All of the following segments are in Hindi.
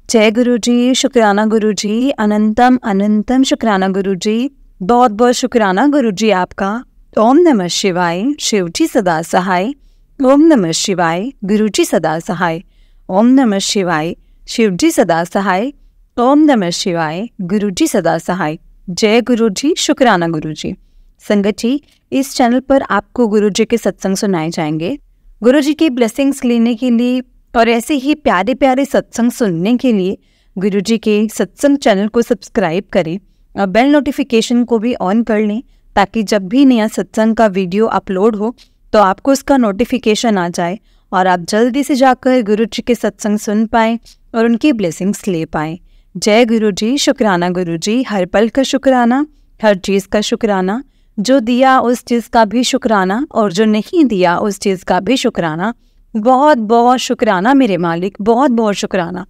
जय गुरु जी, शुक्राना गुरु जी, अनंतम अनंतम शुक्राना गुरु जी, बहुत बहुत शुक्राना गुरु जी आपका। ओम नमः शिवाय, शिव जी सदा सहाय। ओम नमः शिवाय, गुरु जी सदा सहाय। ओम नमः शिवाय, शिव जी सदा सहाय। ओम नमः शिवाय, गुरु जी सदा सहाय। जय गुरु जी, शुक्राना गुरु जी। संगत जी, इस चैनल पर आपको गुरु जी के सत्संग सुनाए जाएंगे। गुरु जी की ब्लेसिंग्स लेने के लिए और ऐसे ही प्यारे प्यारे सत्संग सुनने के लिए गुरु जी के सत्संग चैनल को सब्सक्राइब करें और बेल नोटिफिकेशन को भी ऑन कर लें, ताकि जब भी नया सत्संग का वीडियो अपलोड हो तो आपको उसका नोटिफिकेशन आ जाए और आप जल्दी से जाकर गुरु जी के सत्संग सुन पाएँ और उनकी ब्लेसिंग्स ले पाएँ। जय गुरु जी, शुक्राना गुरु जी। हर पल का शुक्राना, हर चीज़ का शुक्राना, जो दिया उस चीज़ का भी शुक्राना और जो नहीं दिया उस चीज़ का भी शुक्राना। बहुत बहुत शुक्राना मेरे मालिक, बहुत बहुत शुक्राना।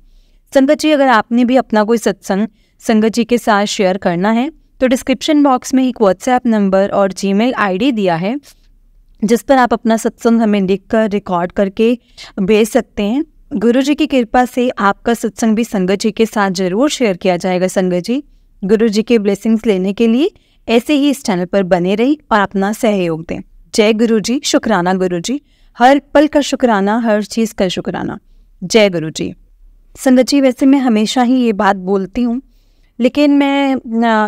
संगत जी, अगर आपने भी अपना कोई सत्संग संगत जी के साथ शेयर करना है तो डिस्क्रिप्शन बॉक्स में एक व्हाट्सएप नंबर और जीमेल आईडी दिया है, जिस पर आप अपना सत्संग हमें लिखकर रिकॉर्ड करके भेज सकते हैं। गुरु जी की कृपा से आपका सत्संग भी संगत जी के साथ जरूर शेयर किया जाएगा। संगत जी, गुरु जी के ब्लेसिंग्स लेने के लिए ऐसे ही इस चैनल पर बने रहिए और अपना सहयोग दें। जय गुरु जी, शुक्राना गुरु जी। हर पल का शुक्राना, हर चीज़ का शुक्राना। जय गुरु जी। संगत जी, वैसे मैं हमेशा ही ये बात बोलती हूँ, लेकिन मैं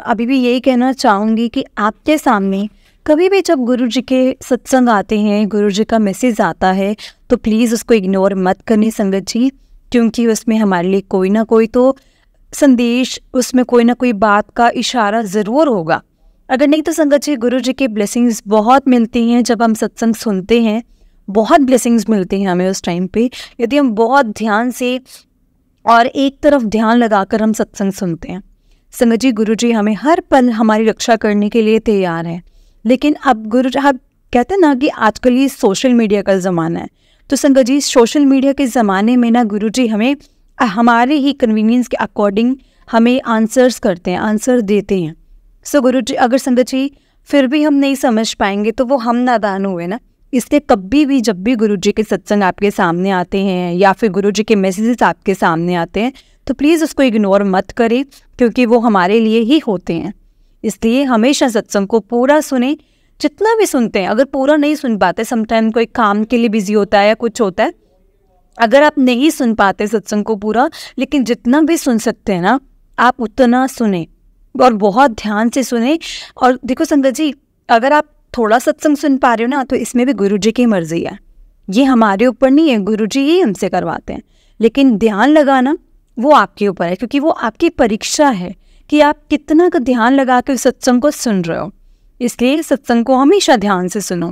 अभी भी यही कहना चाहूँगी कि आपके सामने कभी भी जब गुरु जी के सत्संग आते हैं, गुरु जी का मैसेज आता है, तो प्लीज़ उसको इग्नोर मत करनी संगत जी, क्योंकि उसमें हमारे लिए कोई ना कोई तो संदेश, उसमें कोई ना कोई बात का इशारा ज़रूर होगा। अगर नहीं तो संगत जी, गुरु जी के ब्लेसिंग्स बहुत मिलती हैं जब हम सत्संग सुनते हैं, बहुत ब्लेसिंग्स मिलती हैं हमें उस टाइम पे, यदि हम बहुत ध्यान से और एक तरफ ध्यान लगाकर हम सत्संग सुनते हैं। संगत जी, गुरु जी हमें हर पल हमारी रक्षा करने के लिए तैयार हैं। लेकिन अब गुरु जी, आप कहते हैं ना कि आजकल ये सोशल मीडिया का ज़माना है, तो संगत जी सोशल मीडिया के ज़माने में ना गुरु जी हमें हमारे ही कन्वीनियंस के अकॉर्डिंग हमें आंसर्स करते हैं, आंसर देते हैं। सो गुरु जी, अगर संगत जी फिर भी हम नहीं समझ पाएंगे तो वो हम नादान हुए ना। इसलिए कभी भी जब भी गुरु जी के सत्संग आपके सामने आते हैं या फिर गुरु जी के मैसेजेस आपके सामने आते हैं, तो प्लीज़ उसको इग्नोर मत करें, क्योंकि वो हमारे लिए ही होते हैं। इसलिए हमेशा सत्संग को पूरा सुने, जितना भी सुनते हैं। अगर पूरा नहीं सुन पाते, समटाइम कोई काम के लिए बिजी होता है या कुछ होता है, अगर आप नहीं सुन पाते सत्संग को पूरा, लेकिन जितना भी सुन सकते हैं ना, आप उतना सुने और बहुत ध्यान से सुने। और देखो संगत जी, अगर आप थोड़ा सत्संग सुन पा रहे हो ना, तो इसमें भी गुरु जी की मर्जी है, ये हमारे ऊपर नहीं है, गुरु जी ही हमसे करवाते हैं। लेकिन ध्यान लगाना वो आपके ऊपर है, क्योंकि वो आपकी परीक्षा है कि आप कितना का ध्यान लगा के सत्संग को सुन रहे हो। इसलिए सत्संग को हमेशा ध्यान से सुनो।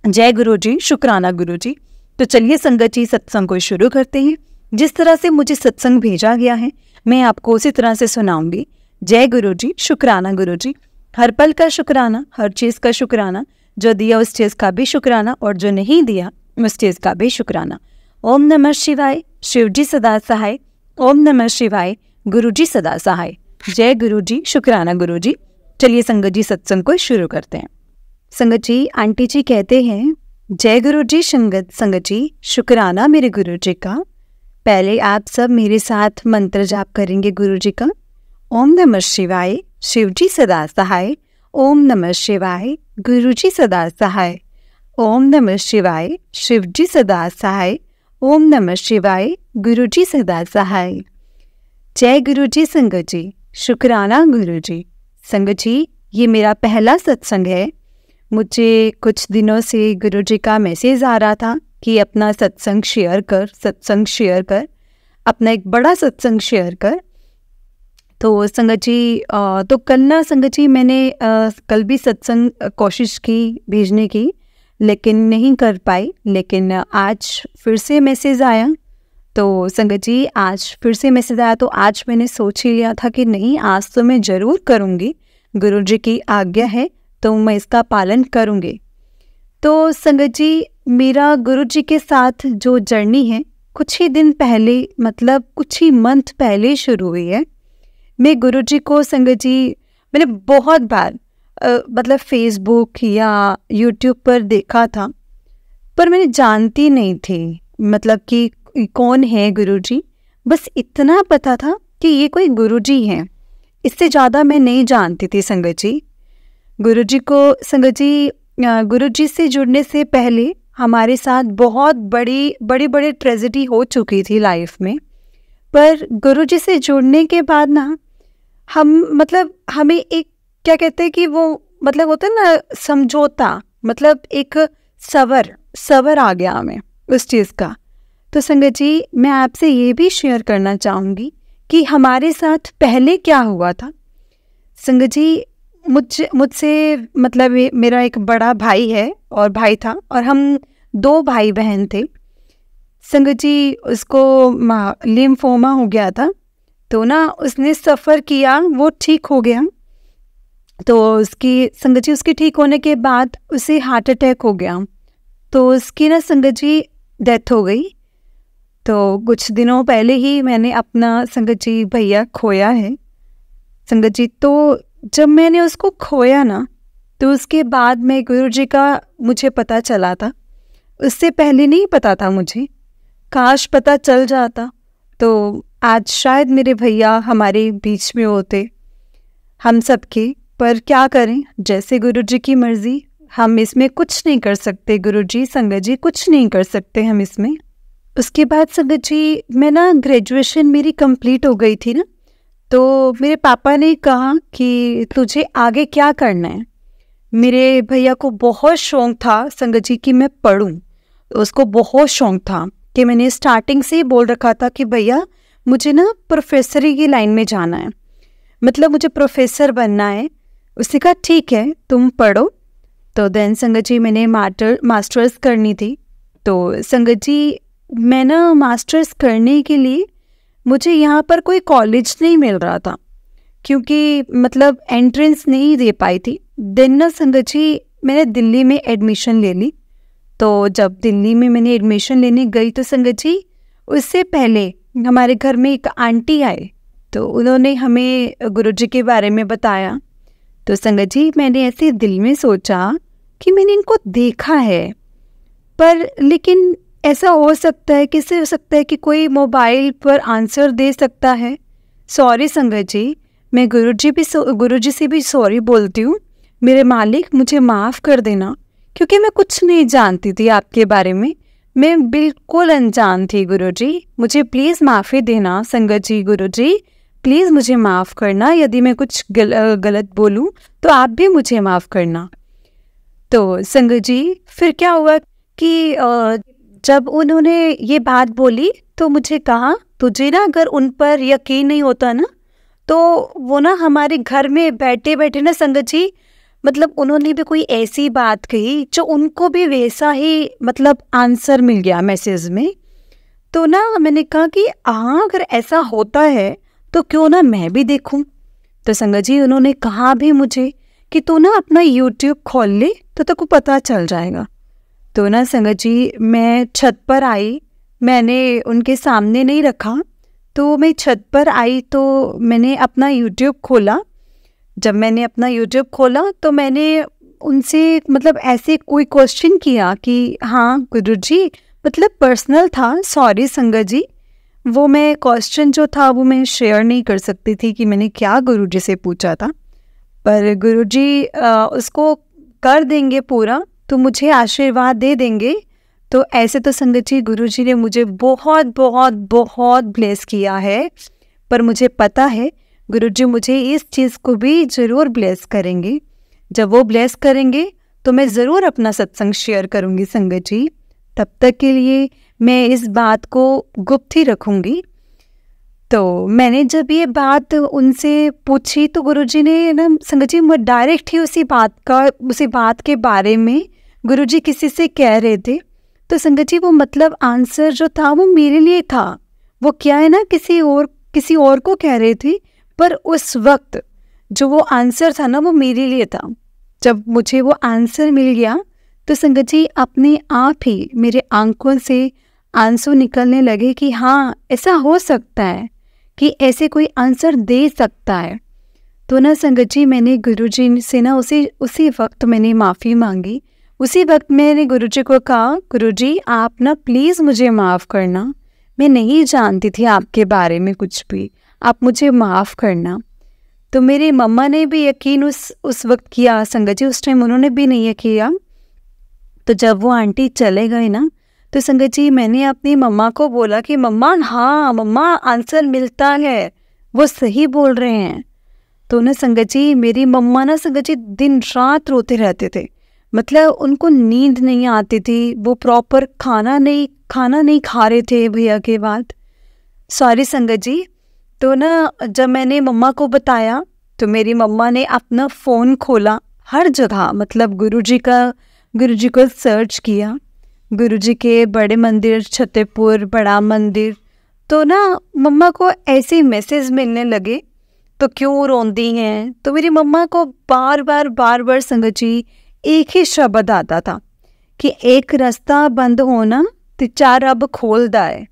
जय गुरु जी, शुक्राना गुरु जी। तो चलिए संगत जी, सत्संग को शुरू करते हैं। जिस तरह से मुझे सत्संग भेजा गया है, मैं आपको उसी तरह से सुनाऊंगी। जय गुरु जी, शुक्राना गुरु जी। हर पल का शुक्राना, हर चीज़ का शुक्राना, जो दिया उस चीज़ का भी शुक्राना और जो नहीं दिया उस चीज़ का भी शुक्राना। ओम नमः शिवाय, शिव जी सदा सहाय। ओम नमः शिवाय, गुरु जी सदा सहाय। जय गुरु जी, शुक्राना गुरु जी। चलिए संगत जी, सत्संग को शुरू करते हैं। संगत जी, आंटी जी कहते हैं, जय गुरु जी। संगत जी, शुक्राना मेरे गुरु जी का। पहले आप सब मेरे साथ मंत्र जाप करेंगे गुरु जी का। ओम नमः शिवाय, शिव जी सदा सहाय। ओम नमः शिवाय, गुरु जी सदा सहाय। ओम नमः शिवाय, शिव जी सदा सहाय। ओम नमः शिवाय, गुरु जी सदा सहाय। जय गुरु जी। संगत जी, शुक्राना गुरु जी। संगत जी, ये मेरा पहला सत्संग है। मुझे कुछ दिनों से गुरु जी का मैसेज आ रहा था कि अपना सत्संग शेयर कर, अपना एक बड़ा सत्संग शेयर कर। तो संगत जी, तो कल ना संगत जी, मैंने कल भी सत्संग कोशिश की भेजने की, लेकिन नहीं कर पाई। लेकिन आज फिर से मैसेज आया, तो संगत जी आज फिर से मैसेज आया, तो आज मैंने सोच ही लिया था कि नहीं, आज तो मैं ज़रूर करूँगी। गुरु जी की आज्ञा है तो मैं इसका पालन करूँगी। तो संगत जी, मेरा गुरु जी के साथ जो जर्नी है, कुछ ही दिन पहले, मतलब कुछ ही मंथ पहले शुरू हुई है। मैं गुरु जी को संगत जी, मैंने बहुत बार मतलब फेसबुक या यूट्यूब पर देखा था, पर मैंने जानती नहीं थी मतलब कि कौन है गुरु जी। बस इतना पता था कि ये कोई गुरुजी हैं, इससे ज़्यादा मैं नहीं जानती थी संगत जी। गुरुजी से जुड़ने से पहले हमारे साथ बहुत बड़ी ट्रेजेडी हो चुकी थी लाइफ में। पर गुरुजी से जुड़ने के बाद ना हमें एक क्या कहते हैं कि वो होता है ना समझौता, एक सबर आ गया हमें उस चीज़ का। तो संगत जी, मैं आपसे ये भी शेयर करना चाहूँगी कि हमारे साथ पहले क्या हुआ था। संगत जी, मुझसे मेरा एक बड़ा भाई है और भाई था, और हम 2 भाई बहन थे। संगत जी, उसको लिम्फोमा हो गया था, तो ना उसने सफ़र किया, वो ठीक हो गया। तो उसकी ठीक होने के बाद उसे हार्ट अटैक हो गया, तो उसकी ना संगत जी डेथ हो गई। तो कुछ दिनों पहले ही मैंने अपना संगत जी भैया खोया है संगत जी। तो जब मैंने उसको खोया ना, तो उसके बाद में गुरुजी का मुझे पता चला था, उससे पहले नहीं पता था मुझे। काश पता चल जाता तो आज शायद मेरे भैया हमारे बीच में होते, हम सबके। पर क्या करें, जैसे गुरुजी की मर्जी, हम इसमें कुछ नहीं कर सकते। गुरुजी, संगत जी, कुछ नहीं कर सकते हम इसमें। उसके बाद संगत जी, मैं ना ग्रेजुएशन मेरी कंप्लीट हो गई थी ना, तो मेरे पापा ने कहा कि तुझे आगे क्या करना है। मेरे भैया को बहुत शौक़ था संगत जी कि मैं पढ़ूं, उसको बहुत शौक़ था कि मैंने स्टार्टिंग से ही बोल रखा था कि भैया मुझे ना प्रोफेसरी की लाइन में जाना है, मुझे प्रोफेसर बनना है। उसने कहा ठीक है, तुम पढ़ो। तो देन संगत जी, मैंने मास्टर्स करनी थी। तो संगत जी, मैं ना मास्टर्स करने के लिए मुझे यहाँ पर कोई कॉलेज नहीं मिल रहा था, क्योंकि एंट्रेंस नहीं दे पाई थी। देन ना संगत जी, मैंने दिल्ली में एडमिशन ले ली। तो जब दिल्ली में मैंने एडमिशन लेने गई तो संगत जी, उससे पहले हमारे घर में एक आंटी आए, तो उन्होंने हमें गुरुजी के बारे में बताया। तो संगत जी, मैंने ऐसे दिल में सोचा कि मैंने इनको देखा है, पर लेकिन ऐसा हो सकता है, कैसे हो सकता है कि कोई मोबाइल पर आंसर दे सकता है। सॉरी संगत जी, मैं गुरुजी से भी सॉरी बोलती हूँ। मेरे मालिक, मुझे माफ़ कर देना, क्योंकि मैं कुछ नहीं जानती थी आपके बारे में, मैं बिल्कुल अनजान थी। गुरुजी, मुझे प्लीज़ माफ़ी देना। संगत जी, गुरुजी प्लीज़ मुझे माफ़ करना, यदि मैं कुछ गलत बोलूँ तो आप भी मुझे माफ़ करना। तो संगत जी, फिर क्या हुआ कि जब उन्होंने ये बात बोली तो मुझे कहा, तुझे ना अगर उन पर यकीन नहीं होता ना, तो वो ना हमारे घर में बैठे बैठे ना संगत जी, उन्होंने भी कोई ऐसी बात कही जो उनको भी वैसा ही आंसर मिल गया मैसेज में। तो ना मैंने कहा कि हाँ, अगर ऐसा होता है तो क्यों ना मैं भी देखूं। तो संगत जी, उन्होंने कहा भी मुझे कि तू ना अपना यूट्यूब खोल ले, तो तेको को पता चल जाएगा। तो ना संगत जी, मैं छत पर आई, मैंने उनके सामने नहीं रखा, तो मैं छत पर आई तो मैंने अपना यूट्यूब खोला। जब मैंने अपना यूट्यूब खोला तो मैंने उनसे ऐसे कोई क्वेश्चन किया कि हाँ गुरुजी, पर्सनल था, सॉरी संगत जी, वो मैं क्वेश्चन जो था वो मैं शेयर नहीं कर सकती थी कि मैंने क्या गुरुजी से पूछा था। पर गुरुजी उसको कर देंगे पूरा, तो मुझे आशीर्वाद दे देंगे। तो ऐसे तो संगत जी, गुरुजी ने मुझे बहुत बहुत बहुत ब्लेस किया है, पर मुझे पता है गुरुजी मुझे इस चीज़ को भी ज़रूर ब्लेस करेंगे। जब वो ब्लेस करेंगे तो मैं ज़रूर अपना सत्संग शेयर करूँगी संगत जी। तब तक के लिए मैं इस बात को गुप्त ही रखूँगी। तो मैंने जब ये बात उनसे पूछी तो गुरुजी ने ना संगत जी, मैं डायरेक्ट ही उसी बात के बारे में गुरुजी किसी से कह रहे थे। तो संगत जी, वो आंसर जो था वो मेरे लिए था। वो क्या है ना, किसी और को कह रहे थे, पर उस वक्त जो वो आंसर था ना वो मेरे लिए था। जब मुझे वो आंसर मिल गया तो संगत जी, अपने आप ही मेरे आंखों से आंसू निकलने लगे कि हाँ, ऐसा हो सकता है कि ऐसे कोई आंसर दे सकता है। तो ना संगत जी, मैंने गुरुजी से ना उसी वक्त मैंने माफ़ी मांगी। उसी वक्त मैंने गुरुजी को कहा, गुरुजी आप ना प्लीज़ मुझे माफ़ करना, मैं नहीं जानती थी आपके बारे में कुछ भी, आप मुझे माफ़ करना। तो मेरी मम्मा ने भी यकीन उस वक्त किया संगत जी, उस टाइम उन्होंने भी नहीं किया। तो जब वो आंटी चले गए ना, तो संगत जी मैंने अपनी मम्मा को बोला कि मम्मा, हाँ मम्मा, आंसर मिलता है, वो सही बोल रहे हैं। तो ना संगत जी मेरी मम्मा ना संगत जी दिन रात रोते रहते थे, मतलब उनको नींद नहीं आती थी, वो प्रॉपर खाना नहीं खा रहे थे भैया के बाद। सॉरी संगत जी। तो ना जब मैंने मम्मा को बताया तो मेरी मम्मा ने अपना फ़ोन खोला, हर जगह मतलब गुरुजी को सर्च किया, गुरुजी के बड़े मंदिर, छतरपुर बड़ा मंदिर। तो ना मम्मा को ऐसे मैसेज मिलने लगे, तो क्यों रोंदी हैं। तो मेरी मम्मा को बार बार संगत जी एक ही शब्द आता था कि एक रास्ता बंद होना तो चार अब खोल दाए।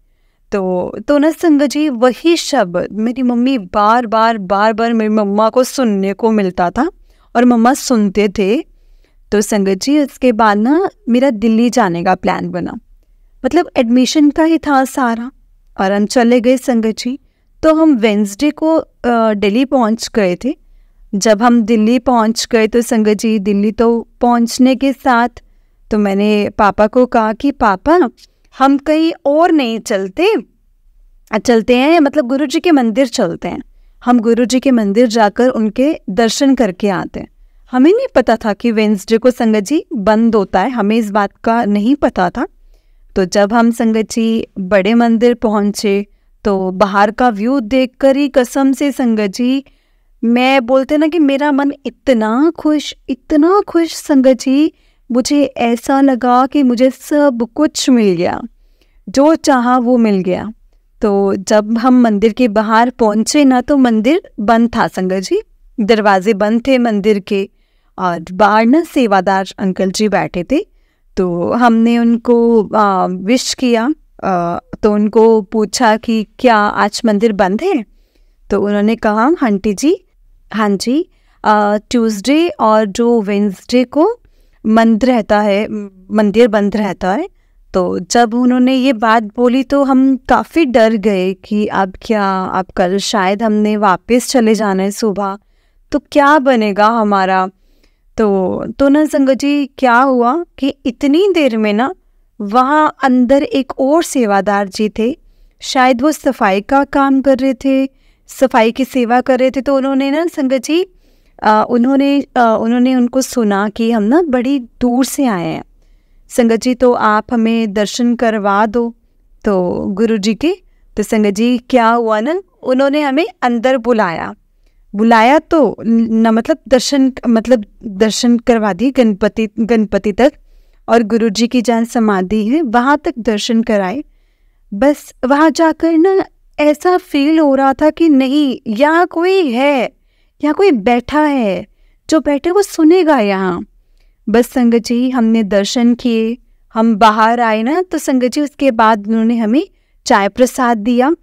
तो ना संगत जी वही शब्द मेरी मम्मी बार बार मेरी मम्मा को सुनने को मिलता था और मम्मा सुनते थे। तो संगत जी उसके बाद ना मेरा दिल्ली जाने का प्लान बना, मतलब एडमिशन का ही था सारा, और हम चले गए संगत जी। तो हम वेंसडे को दिल्ली पहुंच गए थे। जब हम दिल्ली पहुंच गए तो संगत जी दिल्ली तो पहुंचने के साथ तो मैंने पापा को कहा कि पापा हम कहीं और नहीं चलते हैं, मतलब गुरुजी के मंदिर चलते हैं, हम गुरुजी के मंदिर जाकर उनके दर्शन करके आते हैं। हमें नहीं पता था कि वेंसडे को संगत जी बंद होता है, हमें इस बात का नहीं पता था। तो जब हम संगत जी बड़े मंदिर पहुंचे तो बाहर का व्यू देखकर ही कसम से संगत जी, मैं बोलते ना कि मेरा मन इतना खुश संगत जी, मुझे ऐसा लगा कि मुझे सब कुछ मिल गया, जो चाहा वो मिल गया। तो जब हम मंदिर के बाहर पहुंचे ना तो मंदिर बंद था संगत जी, दरवाजे बंद थे मंदिर के, और बाहर ना सेवादार अंकल जी बैठे थे। तो हमने उनको विश किया, तो उनको पूछा कि क्या आज मंदिर बंद है। तो उन्होंने कहा आंटी जी, हाँ जी, ट्यूसडे और जो वेंसडे को मंदिर बंद रहता है। तो जब उन्होंने ये बात बोली तो हम काफ़ी डर गए कि अब कल शायद हमने वापस चले जाना है सुबह, तो क्या बनेगा हमारा। तो ना संगत जी क्या हुआ कि इतनी देर में ना वहाँ अंदर एक और सेवादार जी थे, शायद वो सफाई का काम कर रहे थे, सफाई की सेवा कर रहे थे। तो उन्होंने ना संगत जी उन्होंने उनको सुना कि हम ना बड़ी दूर से आए हैं संगत जी, तो आप हमें दर्शन करवा दो तो गुरुजी के। तो संगत जी क्या हुआ ना, उन्होंने हमें अंदर बुलाया तो न मतलब दर्शन करवा दी गणपति तक, और गुरुजी की जहाँ समाधि है वहाँ तक दर्शन कराए। बस वहाँ जाकर ना ऐसा फील हो रहा था कि नहीं, यहाँ कोई है, यहाँ कोई बैठा है, जो बैठे वो सुनेगा यहाँ। बस संगत जी हमने दर्शन किए, हम बाहर आए ना तो संगत जी उसके बाद उन्होंने हमें चाय प्रसाद दिया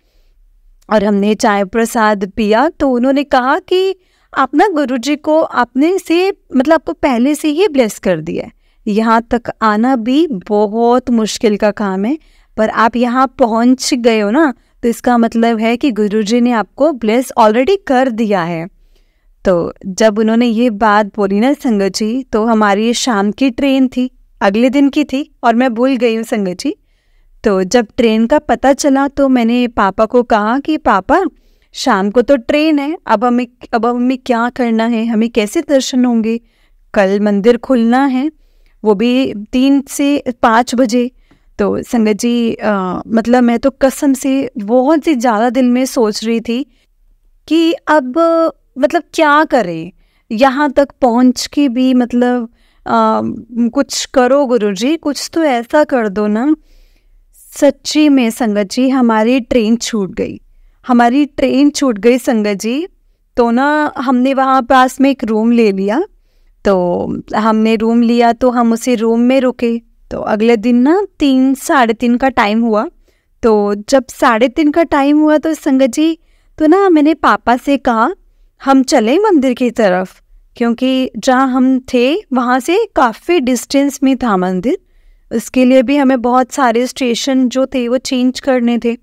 और हमने चाय प्रसाद पिया। तो उन्होंने कहा कि आप ना गुरुजी को आपको पहले से ही ब्लेस कर दिया है, यहाँ तक आना भी बहुत मुश्किल का काम है, पर आप यहाँ पहुँच गए हो ना तो इसका मतलब है कि गुरुजी ने आपको ब्लेस ऑलरेडी कर दिया है। तो जब उन्होंने ये बात बोली ना संगत जी, तो हमारी शाम की ट्रेन थी, अगले दिन की थी, और मैं भूल गई हूँ संगत जी। तो जब ट्रेन का पता चला तो मैंने पापा को कहा कि पापा शाम को तो ट्रेन है, अब हमें क्या करना है, हमें कैसे दर्शन होंगे, कल मंदिर खुलना है, वो भी 3 से 5 बजे। तो संगत जी मतलब मैं तो कसम से बहुत ही ज़्यादा दिल में सोच रही थी कि अब मतलब क्या करें, यहाँ तक पहुँच के भी मतलब कुछ करो गुरुजी, कुछ तो ऐसा कर दो ना। सच्ची में संगत जी हमारी ट्रेन छूट गई संगत जी। तो ना हमने वहाँ पास में एक रूम ले लिया, तो हमने रूम लिया तो हम उसी रूम में रुके। तो अगले दिन ना 3-3:30 का टाइम हुआ। तो जब 3:30 का टाइम हुआ तो संगत जी तो ना मैंने पापा से कहा हम चले मंदिर की तरफ, क्योंकि जहाँ हम थे वहाँ से काफ़ी डिस्टेंस में था मंदिर, उसके लिए भी हमें बहुत सारे स्टेशन जो थे वो चेंज करने थे।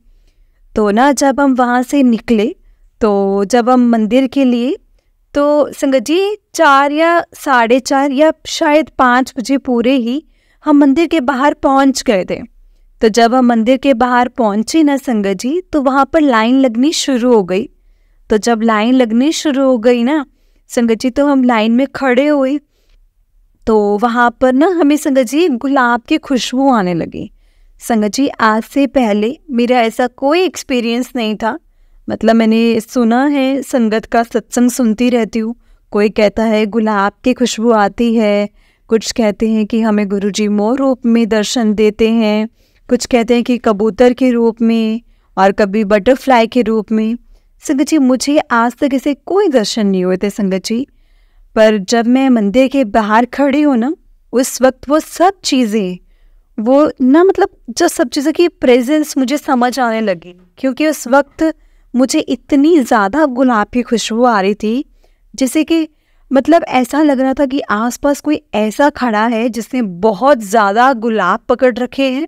तो ना जब हम वहाँ से निकले, तो जब हम मंदिर के लिए, तो संगत जी 4 या 4:30 या शायद 5 बजे पूरे ही हम मंदिर के बाहर पहुँच गए थे। तो जब हम मंदिर के बाहर पहुँचे ना संगत जी, तो वहाँ पर लाइन लगनी शुरू हो गई। तो जब लाइन लगनी शुरू हो गई ना संगत जी, तो हम लाइन में खड़े हुए, तो वहाँ पर ना हमें संगत जी गुलाब की खुशबू आने लगी। संगत जी आज से पहले मेरा ऐसा कोई एक्सपीरियंस नहीं था। मतलब मैंने सुना है, संगत का सत्संग सुनती रहती हूँ, कोई कहता है गुलाब की खुशबू आती है, कुछ कहते हैं कि हमें गुरुजी मोर रूप में दर्शन देते हैं, कुछ कहते हैं कि कबूतर के रूप में, और कभी बटरफ्लाई के रूप में। संगत जी मुझे आज तक ऐसे कोई दर्शन नहीं हुए थे संगत जी। पर जब मैं मंदिर के बाहर खड़ी हूँ ना, उस वक्त वो सब चीज़ें, वो ना मतलब जो सब चीज़ों की प्रेजेंस मुझे समझ आने लगी, क्योंकि उस वक्त मुझे इतनी ज़्यादा गुलाब की खुशबू आ रही थी, जैसे कि मतलब ऐसा लग रहा था कि आसपास कोई ऐसा खड़ा है जिसने बहुत ज़्यादा गुलाब पकड़ रखे हैं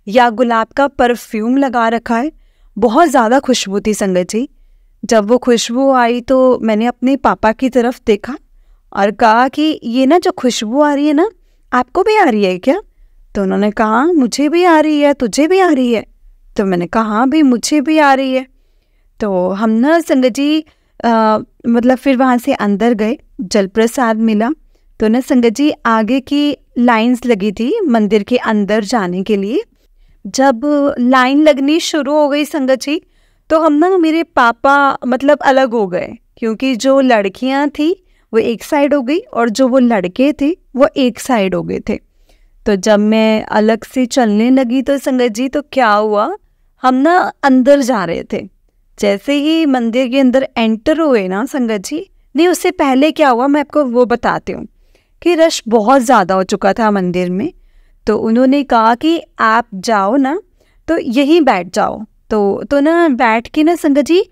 या गुलाब का परफ्यूम लगा रखा है। बहुत ज़्यादा खुशबू थी संगत जी। जब वो खुशबू आई तो मैंने अपने पापा की तरफ देखा और कहा कि ये ना जो खुशबू आ रही है ना, आपको भी आ रही है क्या? तो उन्होंने कहा मुझे भी आ रही है, तुझे भी आ रही है? तो मैंने कहा हाँ भी मुझे भी आ रही है। तो हम ना संगत जी मतलब फिर वहाँ से अंदर गए, जल प्रसाद मिला। तो ना संगत जी आगे की लाइंस लगी थी मंदिर के अंदर जाने के लिए। जब लाइन लगनी शुरू हो गई संगत जी, तो हम ना मेरे पापा मतलब अलग हो गए, क्योंकि जो लड़कियां थी वो एक साइड हो गई और जो वो लड़के थे वो एक साइड हो गए थे। तो जब मैं अलग से चलने लगी तो संगत जी तो क्या हुआ, हम ना अंदर जा रहे थे। जैसे ही मंदिर के अंदर एंटर हुए ना संगत जी, नहीं उससे पहले क्या हुआ मैं आपको वो बताती हूँ कि रश बहुत ज़्यादा हो चुका था मंदिर में। तो उन्होंने कहा कि आप जाओ ना तो यहीं बैठ जाओ। तो ना बैठ के ना संगत जी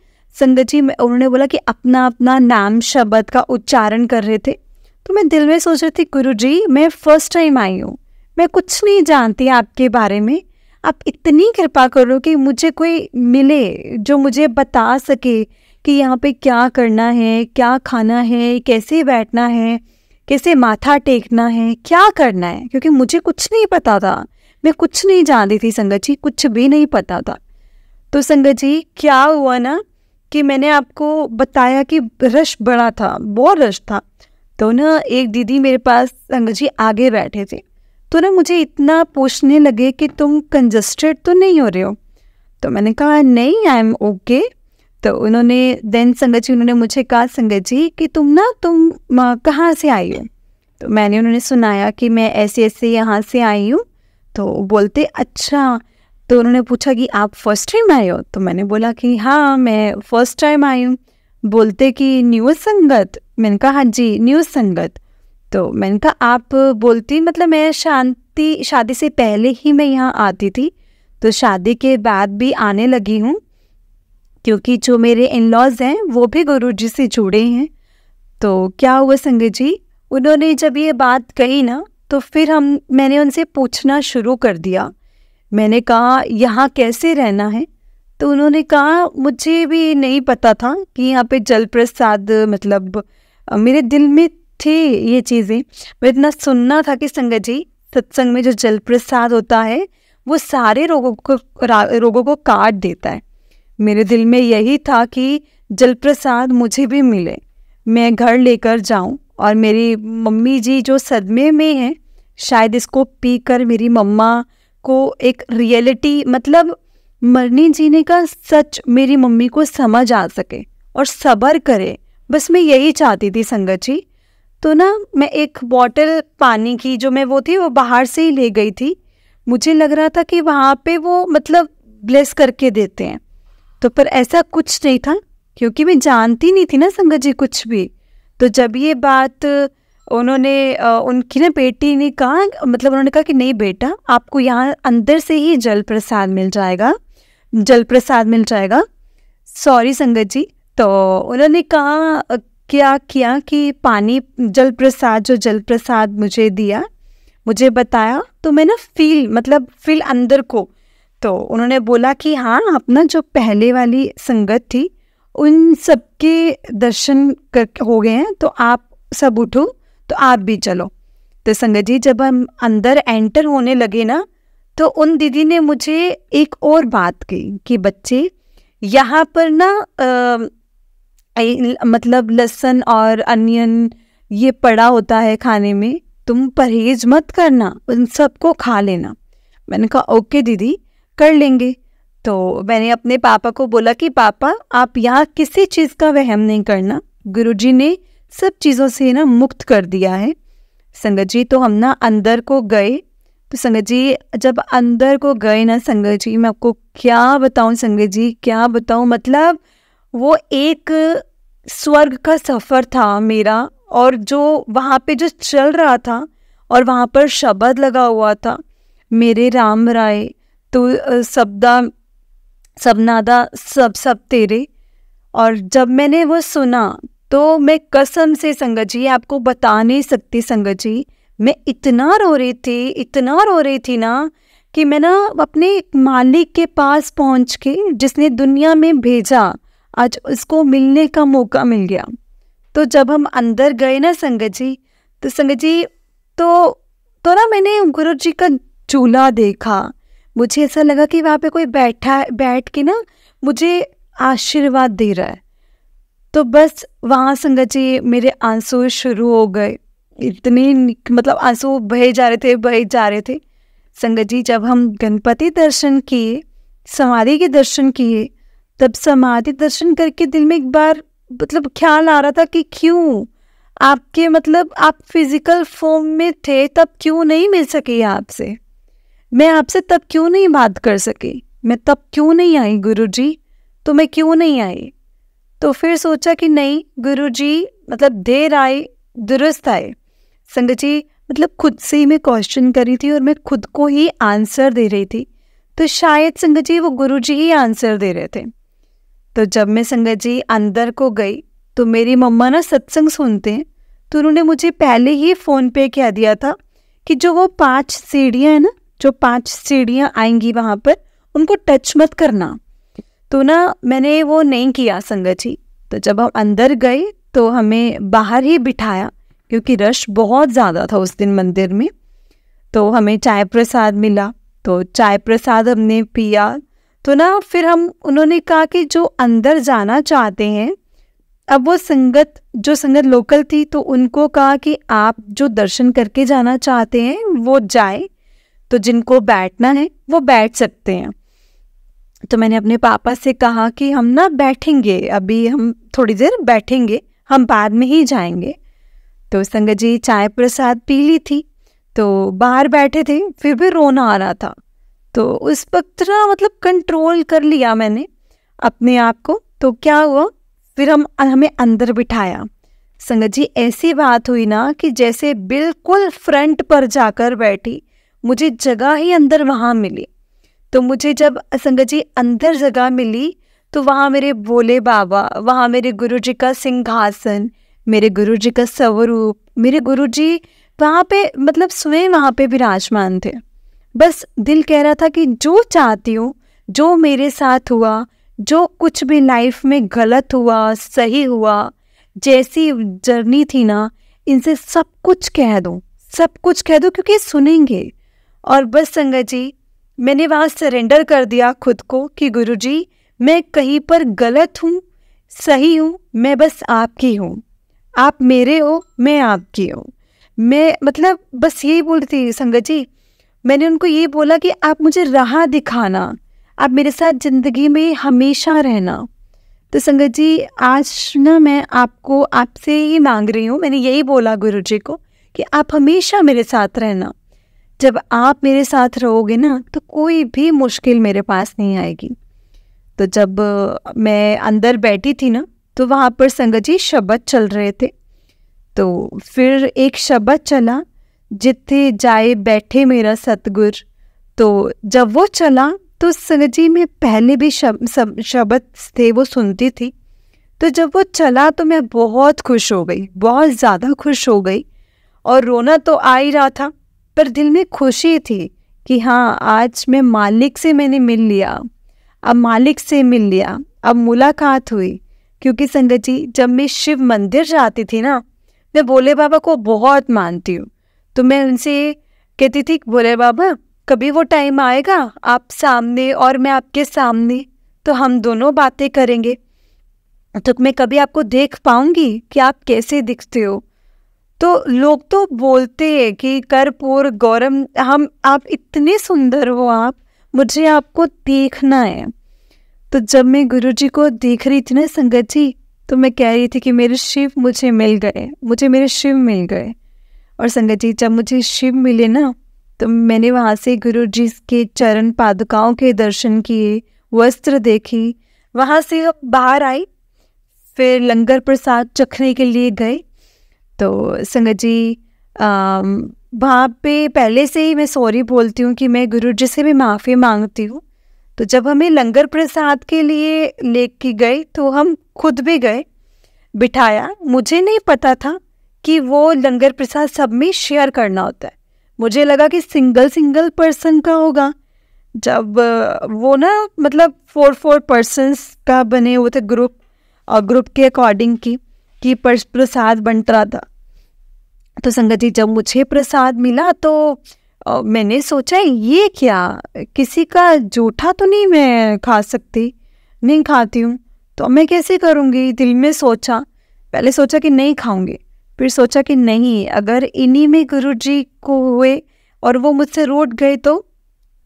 उन्होंने बोला कि अपना अपना नाम शब्द का उच्चारण कर रहे थे। तो मैं दिल में सोच रही थी गुरुजी मैं फर्स्ट टाइम आई हूँ, मैं कुछ नहीं जानती आपके बारे में, आप इतनी कृपा करो कि मुझे कोई मिले जो मुझे बता सके कि यहाँ पे क्या करना है, क्या खाना है, कैसे बैठना है, कैसे माथा टेकना है, क्या करना है, क्योंकि मुझे कुछ नहीं पता था। मैं कुछ नहीं जानती थी संगत जी, कुछ भी नहीं पता था। तो संगत जी क्या हुआ ना कि मैंने आपको बताया कि रश बड़ा था, बहुत रश था। तो ना एक दीदी मेरे पास संगत जी आगे बैठे थे, तो ना मुझे इतना पूछने लगे कि तुम कंजस्टेड तो नहीं हो रहे हो? तो मैंने कहा नहीं आई एम ओके। तो उन्होंने देन संगत जी उन्होंने मुझे कहा संगत जी कि तुम कहाँ से आई हो? तो मैंने उन्होंने सुनाया कि मैं ऐसे ऐसे यहाँ से आई हूँ। तो बोलते अच्छा। तो उन्होंने पूछा कि आप फर्स्ट टाइम आए हो? तो मैंने बोला कि हाँ मैं फर्स्ट टाइम आई हूँ। बोलते कि न्यू संगत? मैंने कहा हाँ जी न्यू संगत। तो मैंने कहा आप बोलती मतलब मैं शादी से पहले ही मैं यहाँ आती थी, तो शादी के बाद भी आने लगी हूँ, क्योंकि जो मेरे इन लॉज हैं वो भी गुरुजी से जुड़े हैं। तो क्या हुआ संगत जी, उन्होंने जब ये बात कही ना तो फिर मैंने उनसे पूछना शुरू कर दिया। मैंने कहा यहाँ कैसे रहना है? तो उन्होंने कहा मुझे भी नहीं पता था कि यहाँ पे जल प्रसाद मतलब मेरे दिल में थे ये चीज़ें। मैं इतना सुनना था कि संगत जी सत्संग में जो जल प्रसाद होता है वो सारे रोगों को काट देता है। मेरे दिल में यही था कि जल प्रसाद मुझे भी मिले, मैं घर लेकर जाऊं और मेरी मम्मी जी जो सदमे में हैं, शायद इसको पीकर मेरी मम्मा को एक रियलिटी मतलब मरने जीने का सच मेरी मम्मी को समझ आ सके और सब्र करे। बस मैं यही चाहती थी संगत जी। तो ना मैं एक बॉटल पानी की जो मैं वो थी वो बाहर से ही ले गई थी। मुझे लग रहा था कि वहाँ पे वो मतलब ब्लेस करके देते हैं, तो पर ऐसा कुछ नहीं था, क्योंकि मैं जानती नहीं थी ना संगत जी कुछ भी। तो जब ये बात उन्होंने उनकी ना बेटी ने कहा, मतलब उन्होंने कहा कि नहीं बेटा आपको यहाँ अंदर से ही जल प्रसाद मिल जाएगा। सॉरी संगत जी। तो उन्होंने कहा क्या किया कि पानी जल प्रसाद मुझे दिया, मुझे बताया। तो मैं ना फील अंदर को तो उन्होंने बोला कि हाँ, अपना जो पहले वाली संगत थी उन सबके दर्शन कर हो गए हैं, तो आप सब उठो, तो आप भी चलो। तो संगत जी जब हम अंदर एंटर होने लगे ना, तो उन दीदी ने मुझे एक और बात कही कि बच्चे, यहाँ पर ना मतलब लहसुन और अनियन ये पड़ा होता है खाने में, तुम परहेज मत करना, उन सबको खा लेना। मैंने कहा ओके दीदी, कर लेंगे। तो मैंने अपने पापा को बोला कि पापा आप यहाँ किसी चीज़ का वहम नहीं करना, गुरुजी ने सब चीज़ों से ना मुक्त कर दिया है। संगत जी तो हम ना अंदर को गए। तो संगत जी जब अंदर को गए ना संगत जी, मैं आपको क्या बताऊँ संगत जी, क्या बताऊँ, मतलब वो एक स्वर्ग का सफ़र था मेरा। और जो वहाँ पे जो चल रहा था और वहाँ पर शब्द लगा हुआ था, मेरे राम राय तो सबदा सबनादा सब तेरे। और जब मैंने वो सुना तो मैं कसम से संगत जी आपको बता नहीं सकती संगत जी, मैं इतना रो रही थी ना कि मैं ना अपने मालिक के पास पहुंच के, जिसने दुनिया में भेजा, आज उसको मिलने का मौका मिल गया। तो जब हम अंदर गए ना संगत जी, तो संगत जी तो ना मैंने गुरुजी का चूल्हा देखा। मुझे ऐसा लगा कि वहाँ पे कोई बैठ के ना मुझे आशीर्वाद दे रहा है। तो बस वहाँ संगत जी मेरे आंसू शुरू हो गए, इतने मतलब आंसू बहे जा रहे थे संगत जी। जब हम गणपति दर्शन किए, समाधि के दर्शन किए, तब समाधि दर्शन करके दिल में एक बार मतलब ख्याल आ रहा था कि क्यों आपके मतलब आप फिजिकल फॉर्म में थे, तब क्यों नहीं मिल सके आपसे, मैं आपसे तब क्यों नहीं बात कर सकी, मैं तब क्यों नहीं आई गुरुजी, तो मैं क्यों नहीं आई। तो फिर सोचा कि नहीं गुरुजी मतलब देर आए दुरुस्त आए। संगत जी मतलब खुद से ही मैं क्वेश्चन कर रही थी और मैं खुद को ही आंसर दे रही थी, तो शायद संगत जी वो गुरुजी ही आंसर दे रहे थे। तो जब मैं संगत जी अंदर को गई, तो मेरी मम्मा ना सत्संग सुनते हैं, तो उन्होंने मुझे पहले ही फ़ोन पे कह दिया था कि जो वो 5 सीढ़ियाँ हैं ना, जो 5 सीढ़ियाँ आएंगी वहाँ पर, उनको टच मत करना। तो ना मैंने वो नहीं किया संगत जी। तो जब हम अंदर गए तो हमें बाहर ही बिठाया, क्योंकि रश बहुत ज़्यादा था उस दिन मंदिर में। तो हमें चाय प्रसाद मिला, तो चाय प्रसाद हमने पिया। तो ना फिर उन्होंने कहा कि जो अंदर जाना चाहते हैं, अब वो जो संगत लोकल थी, तो उनको कहा कि आप जो दर्शन करके जाना चाहते हैं वो जाए, तो जिनको बैठना है वो बैठ सकते हैं। तो मैंने अपने पापा से कहा कि हम ना बैठेंगे, अभी हम थोड़ी देर बैठेंगे, हम बाद में ही जाएंगे। तो संगत जी चाय प्रसाद पी ली थी, तो बाहर बैठे थे, फिर भी रोना आ रहा था। तो उस वक्त ना मतलब कंट्रोल कर लिया मैंने अपने आप को। तो क्या हुआ, फिर हमें अंदर बिठाया। संगत जी ऐसी बात हुई ना कि जैसे बिल्कुल फ्रंट पर जाकर बैठी, मुझे जगह ही अंदर वहाँ मिली। तो मुझे जब संगत जी अंदर जगह मिली, तो वहाँ मेरे भोले बाबा, वहाँ मेरे गुरुजी का सिंहासन, मेरे गुरुजी का स्वरूप, मेरे गुरुजी वहाँ पे मतलब स्वयं वहाँ पे विराजमान थे। बस दिल कह रहा था कि जो चाहती हूँ, जो मेरे साथ हुआ, जो कुछ भी लाइफ में गलत हुआ, सही हुआ, जैसी जर्नी थी ना, इनसे सब कुछ कह दो, क्योंकि सुनेंगे। और बस संगत जी मैंने वहाँ सरेंडर कर दिया खुद को कि गुरुजी मैं कहीं पर गलत हूँ, सही हूँ, मैं बस आपकी हूँ, आप मेरे हो, मैं आपकी हूँ। मैं मतलब बस यही बोल रही थी संगत जी। मैंने उनको ये बोला कि आप मुझे राह दिखाना, आप मेरे साथ ज़िंदगी में हमेशा रहना। तो संगत जी आज ना मैं आपसे ही मांग रही हूँ, मैंने यही बोला गुरुजी को कि आप हमेशा मेरे साथ रहना। जब आप मेरे साथ रहोगे ना, तो कोई भी मुश्किल मेरे पास नहीं आएगी। तो जब मैं अंदर बैठी थी ना, तो वहाँ पर संगत जी शब्द चल रहे थे। तो फिर एक शब्द चला, जिथे जाए बैठे मेरा सतगुर। तो जब वो चला, तो संगत जी मैं पहले भी शब्द थे वो सुनती थी। तो जब वो चला तो मैं बहुत खुश हो गई, बहुत ज़्यादा खुश हो गई। और रोना तो आ ही रहा था, पर दिल में खुशी थी कि हाँ, आज मैं मालिक से मैंने मिल लिया, अब मालिक से मिल लिया, अब मुलाकात हुई। क्योंकि संगत जी, जब मैं शिव मंदिर जाती थी ना, मैं भोले बाबा को बहुत मानती हूँ, तो मैं उनसे कहती थी, भोले बाबा कभी वो टाइम आएगा आप सामने और मैं आपके सामने, तो हम दोनों बातें करेंगे, तो मैं कभी आपको देख पाऊंगी कि आप कैसे दिखते हो। तो लोग तो बोलते हैं कि कर्पूर गौरम, हम आप इतने सुंदर हो, आप मुझे आपको देखना है। तो जब मैं गुरुजी को देख रही थी ना संगत जी, तो मैं कह रही थी कि मेरे शिव मुझे मिल गए, मुझे मेरे शिव मिल गए। और संगत जी, जब मुझे शिव मिले ना, तो मैंने वहाँ से गुरुजी के चरण पादुकाओं के दर्शन किए, वस्त्र देखी, वहाँ से अब बाहर आई, फिर लंगर प्रसाद चखने के लिए गए। तो संगत जी, वहाँ पे पहले से ही मैं सॉरी बोलती हूँ कि मैं गुरुजी से भी माफ़ी मांगती हूँ। तो जब हमें लंगर प्रसाद के लिए लेके गए, तो हम खुद भी गए, बिठाया। मुझे नहीं पता था कि वो लंगर प्रसाद सब में शेयर करना होता है, मुझे लगा कि सिंगल पर्सन का होगा। जब वो ना मतलब 4 पर्सन्स का बने हुए थे ग्रुप, और ग्रुप के अकॉर्डिंग कि प्रसाद बंट रहा था। तो संगत जी, जब मुझे प्रसाद मिला तो मैंने सोचा ये क्या, किसी का जूठा तो नहीं मैं खा सकती, नहीं खाती हूँ, तो मैं कैसे करूँगी। दिल में सोचा, पहले सोचा कि नहीं खाऊंगी, फिर सोचा कि नहीं, अगर इन्हीं में गुरुजी को हुए और वो मुझसे रूठ गए तो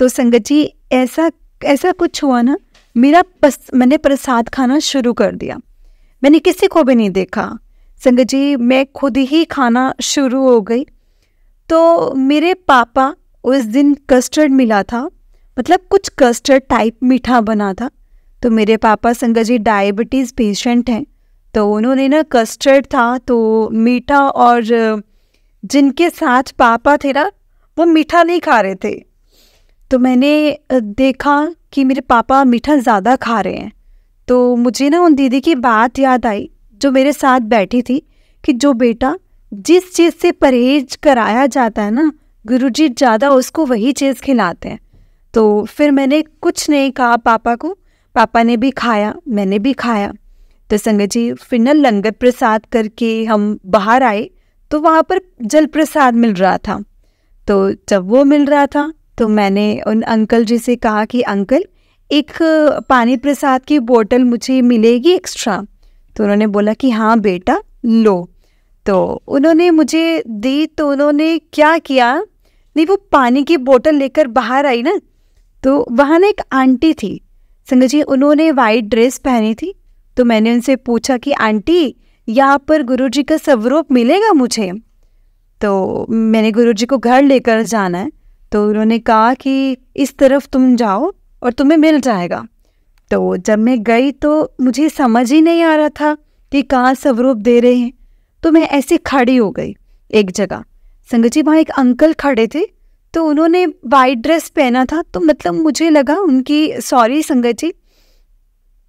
संगत जी, ऐसा कुछ हुआ ना, मैंने प्रसाद खाना शुरू कर दिया, मैंने किसी को भी नहीं देखा संगत जी, मैं खुद ही खाना शुरू हो गई। तो मेरे पापा, उस दिन कस्टर्ड मिला था, मतलब कुछ कस्टर्ड टाइप मीठा बना था। तो मेरे पापा संगत जी डायबिटीज़ पेशेंट हैं, तो उन्होंने ना कस्टर्ड था तो मीठा, और जिनके साथ पापा थे ना, वो मीठा नहीं खा रहे थे। तो मैंने देखा कि मेरे पापा मीठा ज़्यादा खा रहे हैं, तो मुझे ना उन दीदी की बात याद आई जो मेरे साथ बैठी थी, कि जो बेटा जिस चीज़ से परहेज कराया जाता है ना, गुरुजी ज़्यादा उसको वही चीज़ खिलाते हैं। तो फिर मैंने कुछ नहीं कहा पापा को, पापा ने भी खाया, मैंने भी खाया। तो संगत जी, फिर ना लंगर प्रसाद करके हम बाहर आए, तो वहाँ पर जल प्रसाद मिल रहा था। तो जब वो मिल रहा था, तो मैंने उन अंकल जी से कहा कि अंकल, एक पानी प्रसाद की बोतल मुझे मिलेगी एक्स्ट्रा। तो उन्होंने बोला कि हाँ बेटा लो। तो उन्होंने मुझे दी। तो उन्होंने क्या किया, नहीं, वो पानी की बोतल लेकर बाहर आई ना, तो वहाँ ना एक आंटी थी संगत जी, उन्होंने वाइट ड्रेस पहनी थी। तो मैंने उनसे पूछा कि आंटी, यहाँ पर गुरुजी का स्वरूप मिलेगा मुझे, तो मैंने गुरुजी को घर लेकर जाना है। तो उन्होंने कहा कि इस तरफ तुम जाओ और तुम्हें मिल जाएगा। तो जब मैं गई तो मुझे समझ ही नहीं आ रहा था कि कहाँ स्वरूप दे रहे हैं। तो मैं ऐसे खड़ी हो गई एक जगह। संगत जी, वहाँ एक अंकल खड़े थे, तो उन्होंने वाइट ड्रेस पहना था, तो मतलब मुझे लगा उनकी, सॉरी संगत जी,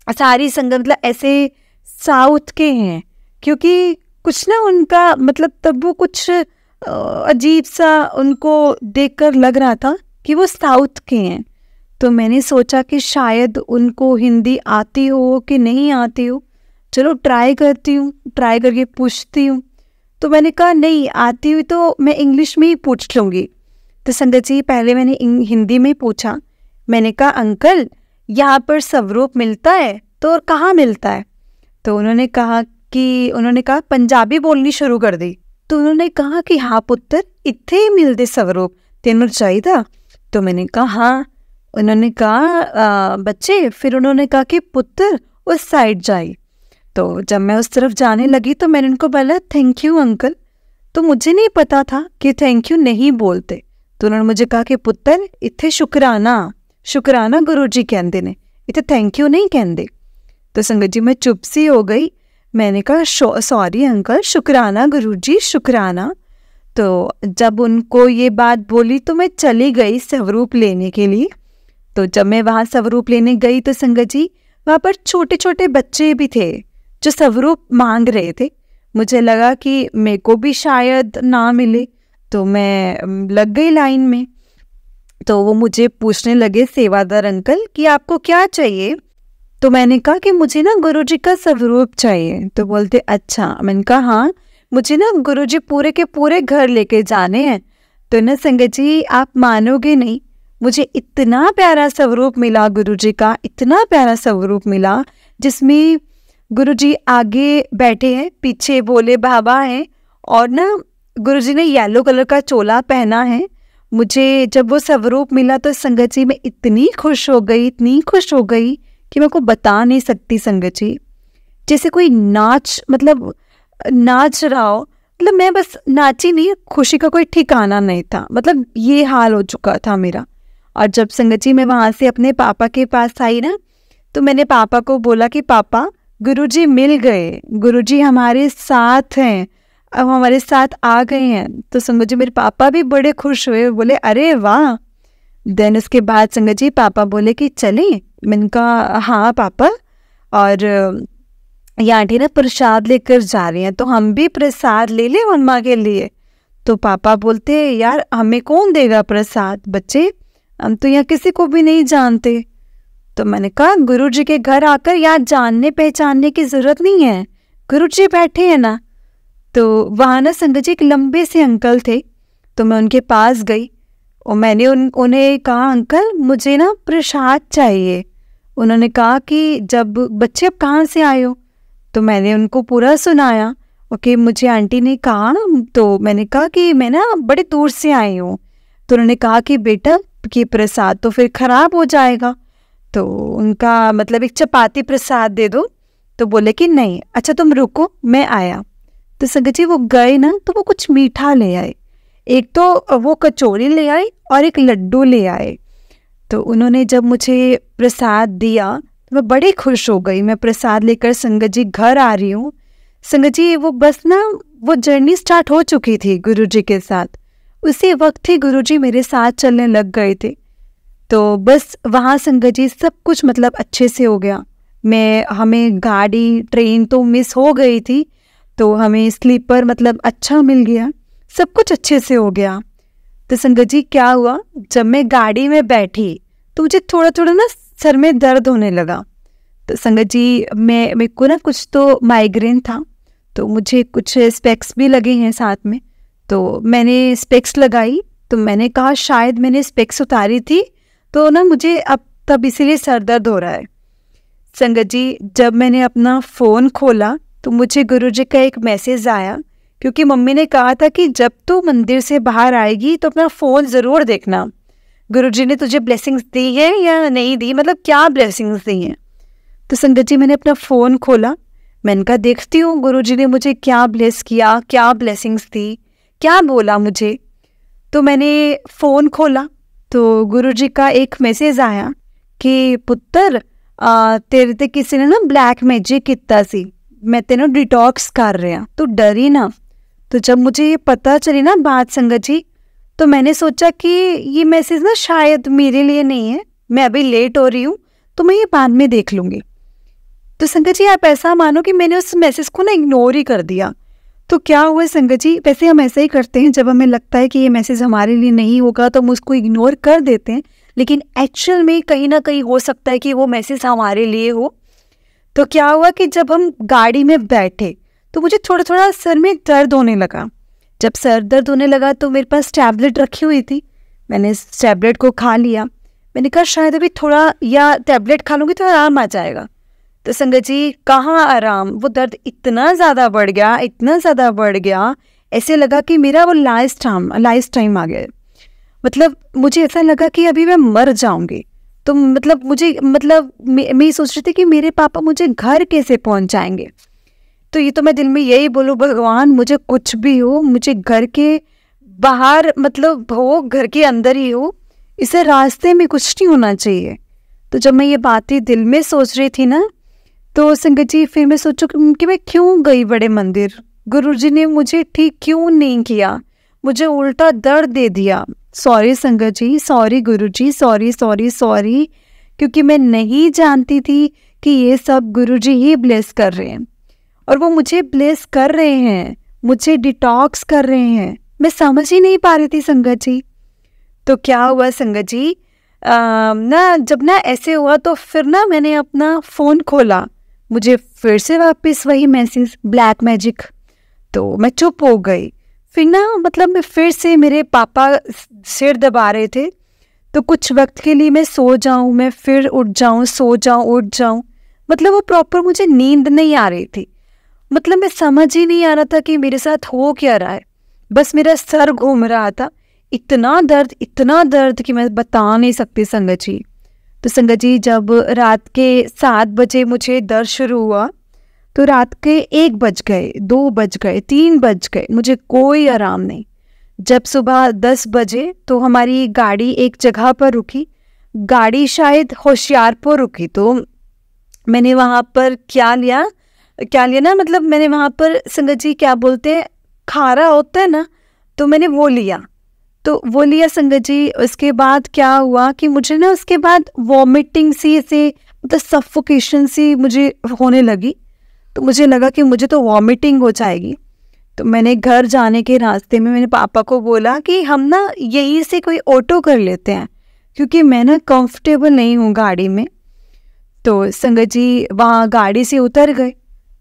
सारी संगत मतलब ऐसे साउथ के हैं, क्योंकि कुछ ना उनका मतलब तब वो कुछ अजीब सा उनको देखकर लग रहा था कि वो साउथ के हैं। तो मैंने सोचा कि शायद उनको हिंदी आती हो कि नहीं आती हो, चलो ट्राई करती हूँ, ट्राई करके पूछती हूँ। तो मैंने कहा नहीं आती हुई तो मैं इंग्लिश में ही पूछ लूँगी। तो संगत जी, पहले मैंने हिंदी में पूछा। मैंने कहा अंकल, यहाँ पर स्वरूप मिलता है तो और कहाँ मिलता है? तो उन्होंने कहा पंजाबी बोलनी शुरू कर दी। तो उन्होंने कहा कि हाँ पुत्र, इत्थे ही मिलते स्वरूप, तेनू चाहिदा? तो मैंने कहा हाँ। उन्होंने कहा बच्चे, फिर उन्होंने कहा कि पुत्र उस साइड जाइए। तो जब मैं उस तरफ जाने लगी तो मैंने उनको बोला थैंक यू अंकल। तो मुझे नहीं पता था कि थैंक यू नहीं बोलते। तो उन्होंने मुझे कहा कि पुत्र, इत्थे शुकराना गुरुजी कहते ने, इत्थे थैंक यू नहीं कहते। तो संगत जी, मैं चुप सी हो गई। मैंने कहा सॉरी अंकल, शुकराना गुरुजी, शुकराना। तो जब उनको ये बात बोली तो मैं चली गई स्वरूप लेने के लिए। तो जब मैं वहाँ स्वरूप लेने गई तो संगत जी, वहाँ पर छोटे छोटे बच्चे भी थे जो स्वरूप मांग रहे थे। मुझे लगा कि मेरे को भी शायद ना मिले, तो मैं लग गई लाइन में। तो वो मुझे पूछने लगे सेवादार अंकल कि आपको क्या चाहिए। तो मैंने कहा कि मुझे ना गुरुजी का स्वरूप चाहिए। तो बोलते अच्छा। मैंने कहा हाँ, मुझे ना गुरुजी पूरे के पूरे घर लेके जाने हैं। तो ना संगत जी आप मानोगे नहीं, मुझे इतना प्यारा स्वरूप मिला गुरुजी का, इतना प्यारा स्वरूप मिला जिसमें गुरुजी आगे बैठे हैं, पीछे भोले बाबा हैं और ना गुरुजी ने येलो कलर का चोला पहना है। मुझे जब वो स्वरूप मिला तो संगत जी मैं इतनी खुश हो गई, इतनी खुश हो गई कि मैं को बता नहीं सकती संगत जी। जैसे कोई नाच रहा हो, मतलब मैं बस नाची नहीं, खुशी का कोई ठिकाना नहीं था, मतलब ये हाल हो चुका था मेरा। और जब संगत जी मैं वहाँ से अपने पापा के पास आई ना, तो मैंने पापा को बोला कि पापा गुरुजी मिल गए, गुरुजी हमारे साथ हैं, अब हमारे साथ आ गए हैं। तो संगत जी मेरे पापा भी बड़े खुश हुए, बोले अरे वाह। देन उसके बाद संगत जी पापा बोले कि चलें। मैंने कहा हाँ पापा, और ये आंटी ना प्रसाद लेकर जा रही हैं, तो हम भी प्रसाद ले लें मम्मा के लिए। तो पापा बोलते यार हमें कौन देगा प्रसाद, बच्चे हम तो यहाँ किसी को भी नहीं जानते। तो मैंने कहा गुरुजी के घर आकर यहाँ जानने पहचानने की जरूरत नहीं है, गुरुजी बैठे हैं ना। तो वहाँ ना संगत जी एक लंबे से अंकल थे, तो मैं उनके पास गई और मैंने उन्हें कहा अंकल मुझे ना प्रसाद चाहिए। उन्होंने कहा कि जब बच्चे अब कहाँ से आए हो। तो मैंने उनको पूरा सुनाया। ओके मुझे आंटी ने कहा, तो मैंने कहा कि मैं ना बड़े दूर से आई हूँ। तो उन्होंने कहा कि बेटा कि प्रसाद तो फिर ख़राब हो जाएगा, तो उनका मतलब एक चपाती प्रसाद दे दो। तो बोले कि नहीं, अच्छा तुम रुको मैं आया। तो संगत जी वो गए ना, तो वो कुछ मीठा ले आए, एक तो वो कचौरी ले आए और एक लड्डू ले आए। तो उन्होंने जब मुझे प्रसाद दिया तो मैं बड़ी खुश हो गई। मैं प्रसाद लेकर संगत जी घर आ रही हूँ। संगत जी वो बस ना वो जर्नी स्टार्ट हो चुकी थी गुरुजी के साथ, उसी वक्त ही गुरुजी मेरे साथ चलने लग गए थे। तो बस वहाँ संगत जी सब कुछ मतलब अच्छे से हो गया। हमें गाड़ी ट्रेन तो मिस हो गई थी, तो हमें स्लीपर मतलब अच्छा मिल गया, सब कुछ अच्छे से हो गया। तो संगत जी क्या हुआ, जब मैं गाड़ी में बैठी तो मुझे थोड़ा थोड़ा ना सर में दर्द होने लगा। तो संगत जी मेरे को ना कुछ तो माइग्रेन था, तो मुझे कुछ स्पेक्स भी लगे हैं साथ में। तो मैंने स्पेक्स लगाई, तो मैंने कहा शायद मैंने स्पेक्स उतारी थी तो ना मुझे अब तब इसीलिए सर दर्द हो रहा है। संगत जी जब मैंने अपना फ़ोन खोला तो मुझे गुरुजी का एक मैसेज आया, क्योंकि मम्मी ने कहा था कि जब तू मंदिर से बाहर आएगी तो अपना फ़ोन ज़रूर देखना, गुरुजी ने तुझे ब्लेसिंग्स दी है या नहीं दी, मतलब क्या ब्लेसिंग्स दी हैं। तो संगत जी मैंने अपना फ़ोन खोला, मैंने कहा देखती हूँ गुरुजी ने मुझे क्या ब्लेस किया, क्या ब्लेसिंग्स दी, क्या बोला मुझे। तो मैंने फ़ोन खोला तो गुरुजी का एक मैसेज आया कि पुत्र तेरे ते किसी ने ना ब्लैक मैजिक किया सी, मैं तेनों डिटॉक्स कर रहा, तू डरी ना। तो जब मुझे ये पता चली ना बात संगत जी, तो मैंने सोचा कि ये मैसेज ना शायद मेरे लिए नहीं है, मैं अभी लेट हो रही हूँ तो मैं ये बाद में देख लूँगी। तो संगत जी आप ऐसा मानो कि मैंने उस मैसेज को ना इग्नोर ही कर दिया। तो क्या हुआ संगत जी, वैसे हम ऐसा ही करते हैं, जब हमें लगता है कि ये मैसेज हमारे लिए नहीं होगा तो हम उसको इग्नोर कर देते हैं, लेकिन एक्चुअल में कहीं ना कहीं हो सकता है कि वो मैसेज हमारे लिए हो। तो क्या हुआ कि जब हम गाड़ी में बैठे तो मुझे थोड़ा थोड़ा सर में दर्द होने लगा। जब सर दर्द होने लगा तो मेरे पास टैबलेट रखी हुई थी, मैंने इस टैबलेट को खा लिया। मैंने कहा शायद अभी थोड़ा या टैबलेट खा लूँगी तो आराम आ जाएगा। तो संगत जी कहाँ आराम, वो दर्द इतना ज़्यादा बढ़ गया, इतना ज़्यादा बढ़ गया, ऐसे लगा कि मेरा वो लास्ट टाइम आ गया। मतलब मुझे ऐसा लगा कि अभी मैं मर जाऊंगी। तो मैं सोच रही थी कि मेरे पापा मुझे घर कैसे पहुंचाएंगे। तो ये तो मैं दिल में यही बोलूँ भगवान मुझे कुछ भी हो, मुझे घर के बाहर मतलब हो, घर के अंदर ही हो, इसे रास्ते में कुछ नहीं होना चाहिए। तो जब मैं ये बातें दिल में सोच रही थी ना, तो संगत जी फिर मैं सोचूं कि मैं क्यों गई बड़े मंदिर, गुरुजी ने मुझे ठीक क्यों नहीं किया, मुझे उल्टा दर्द दे दिया। सॉरी संगत जी, सॉरी गुरुजी, सॉरी, क्योंकि मैं नहीं जानती थी कि ये सब गुरुजी ही ब्लेस कर रहे हैं, और वो मुझे ब्लेस कर रहे हैं, मुझे डिटॉक्स कर रहे हैं, मैं समझ ही नहीं पा रही थी संगत जी। तो क्या हुआ संगत जी, ना जब ना ऐसे हुआ तो फिर ना मैंने अपना फ़ोन खोला, मुझे फिर से वापस वही मैसेज ब्लैक मैजिक। तो मैं चुप हो गई। फिर ना मतलब मैं फिर से, मेरे पापा सिर दबा रहे थे, तो कुछ वक्त के लिए मैं सो जाऊं, मैं फिर उठ जाऊं, सो जाऊं, उठ जाऊं, मतलब वो प्रॉपर मुझे नींद नहीं आ रही थी। मतलब मैं समझ ही नहीं आ रहा था कि मेरे साथ हो क्या रहा है। बस मेरा सर घूम रहा था, इतना दर्द कि मैं बता नहीं सकती संगत जी। तो संगत जी जब रात के 7 बजे मुझे दर्द शुरू हुआ, तो रात के 1 बज गए, 2 बज गए, 3 बज गए, मुझे कोई आराम नहीं। जब सुबह 10 बजे तो हमारी गाड़ी एक जगह पर रुकी, गाड़ी शायद होशियारपुर रुकी। तो मैंने वहाँ पर क्या लिया ना, मतलब मैंने वहाँ पर संगत जी क्या बोलते हैं, खारा होता है ना, तो मैंने वो लिया। तो वो लिया संगत जी। उसके बाद क्या हुआ कि मुझे ना उसके बाद वॉमिटिंग सी, ऐसे मतलब सफोकेशन सी मुझे होने लगी। तो मुझे लगा कि मुझे तो वॉमिटिंग हो जाएगी। तो मैंने घर जाने के रास्ते में मैंने पापा को बोला कि हम ना यहीं से कोई ऑटो कर लेते हैं, क्योंकि मैं ना कंफर्टेबल नहीं हूँ गाड़ी में। तो संगत जी वहाँ गाड़ी से उतर गए।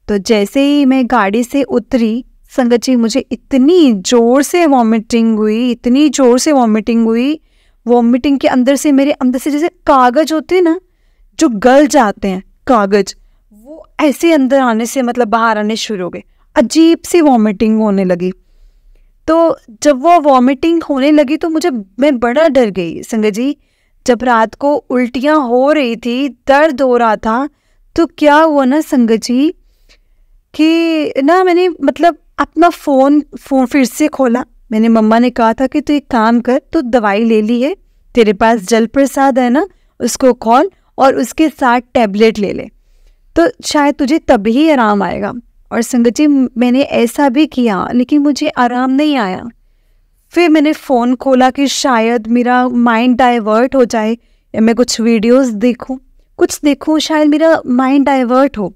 तो जैसे ही मैं गाड़ी से उतरी संगत जी, मुझे इतनी ज़ोर से वॉमिटिंग हुई, इतनी ज़ोर से वॉमिटिंग हुई। वॉमिटिंग के अंदर से, मेरे अंदर से जैसे कागज़ होते हैं ना जो गल जाते हैं, कागज़, वो ऐसे अंदर आने से मतलब बाहर आने शुरू हो गए। अजीब सी वॉमिटिंग होने लगी। तो जब वो वॉमिटिंग होने लगी तो मैं बड़ा डर गई संगत जी। जब रात को उल्टियाँ हो रही थी, दर्द हो रहा था, तो क्या हुआ ना संगत जी कि ना मैंने मतलब अपना फ़ोन फिर से खोला। मैंने, मम्मा ने कहा था कि तू एक काम कर, तू दवाई ले ली है, तेरे पास जल प्रसाद है ना, उसको खोल और उसके साथ टैबलेट ले ले, तो शायद तुझे तभी आराम आएगा। और संगत जी मैंने ऐसा भी किया, लेकिन मुझे आराम नहीं आया। फिर मैंने फ़ोन खोला कि शायद मेरा माइंड डाइवर्ट हो जाए, या मैं कुछ वीडियोस देखूं, शायद मेरा माइंड डाइवर्ट हो।